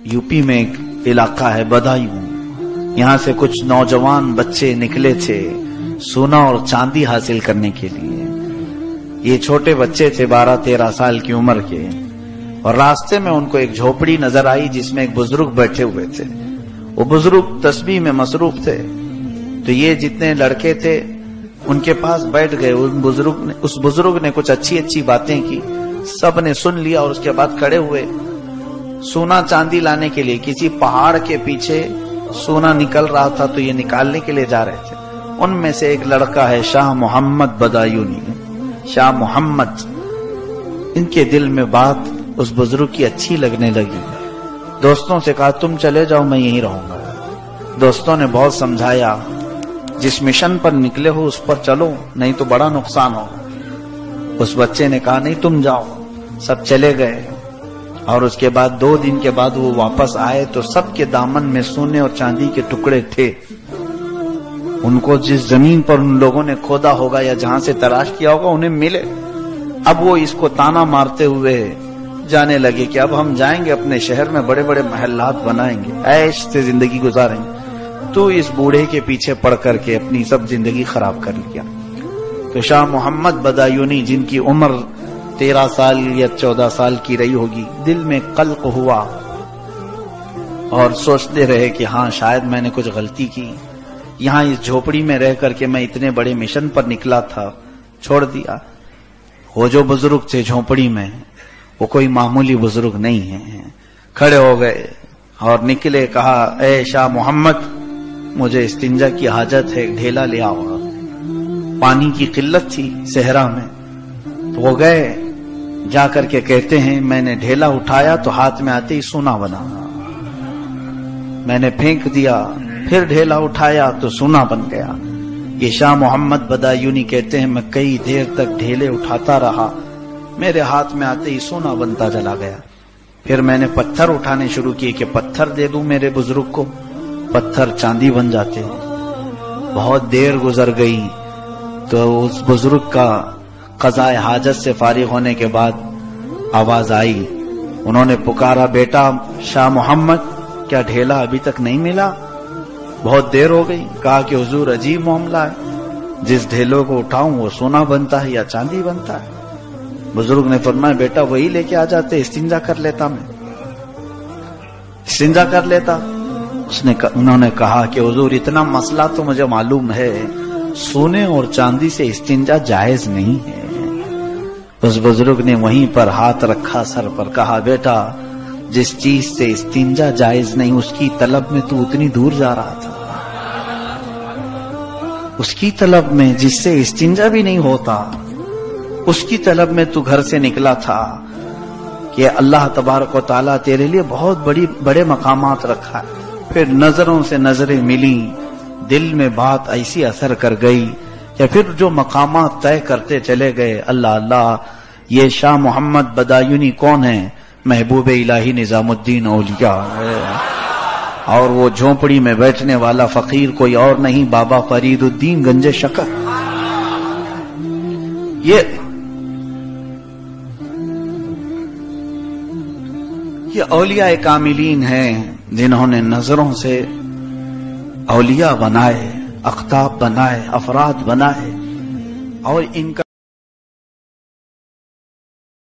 UP में एक इलाका है बदायूं, यहाँ से कुछ नौजवान बच्चे निकले थे सोना और चांदी हासिल करने के लिए। ये छोटे बच्चे थे 12-13 साल की उम्र के, और रास्ते में उनको एक झोपड़ी नजर आई जिसमें एक बुजुर्ग बैठे हुए थे। वो बुजुर्ग तस्बीह में मसरूफ थे, तो ये जितने लड़के थे उनके पास बैठ गए। उस बुजुर्ग ने कुछ अच्छी अच्छी बातें की, सब ने सुन लिया और उसके बाद खड़े हुए सोना चांदी लाने के लिए। किसी पहाड़ के पीछे सोना निकल रहा था तो ये निकालने के लिए जा रहे थे। उनमें से एक लड़का है शाह मोहम्मद बदायूनी, शाह मोहम्मद। इनके दिल में बात उस बुजुर्ग की अच्छी लगने लगी। दोस्तों से कहा तुम चले जाओ, मैं यहीं रहूंगा। दोस्तों ने बहुत समझाया, जिस मिशन पर निकले हो उस पर चलो, नहीं तो बड़ा नुकसान होगा। उस बच्चे ने कहा नहीं तुम जाओ। सब चले गए, और उसके बाद 2 दिन के बाद वो वापस आए तो सबके दामन में सोने और चांदी के टुकड़े थे। उनको जिस जमीन पर उन लोगों ने खोदा होगा या जहां से तलाश किया होगा उन्हें मिले। अब वो इसको ताना मारते हुए जाने लगे कि अब हम जाएंगे अपने शहर में, बड़े बड़े महल्लात बनाएंगे, ऐश से जिंदगी गुजारेंगे। तो इस बूढ़े के पीछे पड़ करके अपनी सब जिंदगी खराब कर लिया। तो शाह मोहम्मद बदायूनी, जिनकी उम्र 13 साल या 14 साल की रही होगी, दिल में कल्क हुआ और सोचते रहे कि हाँ शायद मैंने कुछ गलती की। यहाँ इस झोपड़ी में रह करके मैं इतने बड़े मिशन पर निकला था, छोड़ दिया। वो जो बुजुर्ग थे झोपड़ी में, वो कोई मामूली बुजुर्ग नहीं है। खड़े हो गए और निकले, कहा ए शाह मोहम्मद, मुझे इस्तिंजा की हाजत है, ढेला ले आओ। पानी की किल्लत थी सहरा में, तो वो गए। जाकर के कहते हैं मैंने ढेला उठाया तो हाथ में आते ही सोना बना। मैंने फेंक दिया, फिर ढेला उठाया तो सोना बन गया। ये शाह मोहम्मद बदायूनी कहते हैं मैं कई देर तक ढेले उठाता रहा, मेरे हाथ में आते ही सोना बनता चला गया। फिर मैंने पत्थर उठाने शुरू किए कि पत्थर दे दूं मेरे बुजुर्ग को, पत्थर चांदी बन जाते। बहुत देर गुजर गई तो उस बुजुर्ग का क़ज़ाए हाजत से फारिग होने के बाद आवाज आई। उन्होंने पुकारा, बेटा शाह मोहम्मद, क्या ढेला अभी तक नहीं मिला? बहुत देर हो गई। कहा कि हुजूर अजीब मामला है, जिस ढेलों को उठाऊं वो सोना बनता है या चांदी बनता है। बुजुर्ग ने फरमाया, बेटा वही लेके आ जाते, इस्तिंजा कर लेता, मैं इस्तिंजा कर लेता। उन्होंने कहा कि हुजूर इतना मसला तो मुझे मालूम है, सोने और चांदी से इस्तिंजा जायज नहीं है। उस बुजुर्ग ने वहीं पर हाथ रखा सर पर, कहा बेटा जिस चीज से इस्तिंजा जायज नहीं उसकी तलब में तू उतनी दूर जा रहा था। उसकी तलब में जिससे इस्तिंजा भी नहीं होता, उसकी तलब में तू घर से निकला था कि अल्लाह तबारक व तआला तेरे लिए बहुत बड़े मकामात रखा है। फिर नजरों से नजरें मिली, दिल में बात ऐसी असर कर गई कि फिर जो मकामात तय करते चले गए। अल्लाह अल्लाह, ये शाह मोहम्मद बदायूनी कौन है? महबूब इलाही निजामुद्दीन औलिया है। और वो झोपड़ी में बैठने वाला फकीर कोई और नहीं, बाबा फरीदुद्दीन गंजे शकर। ये औलिया कामिलीन हैं जिन्होंने नजरों से औलिया बनाए, अख्ताब बनाए, अफराद बनाए, और इनका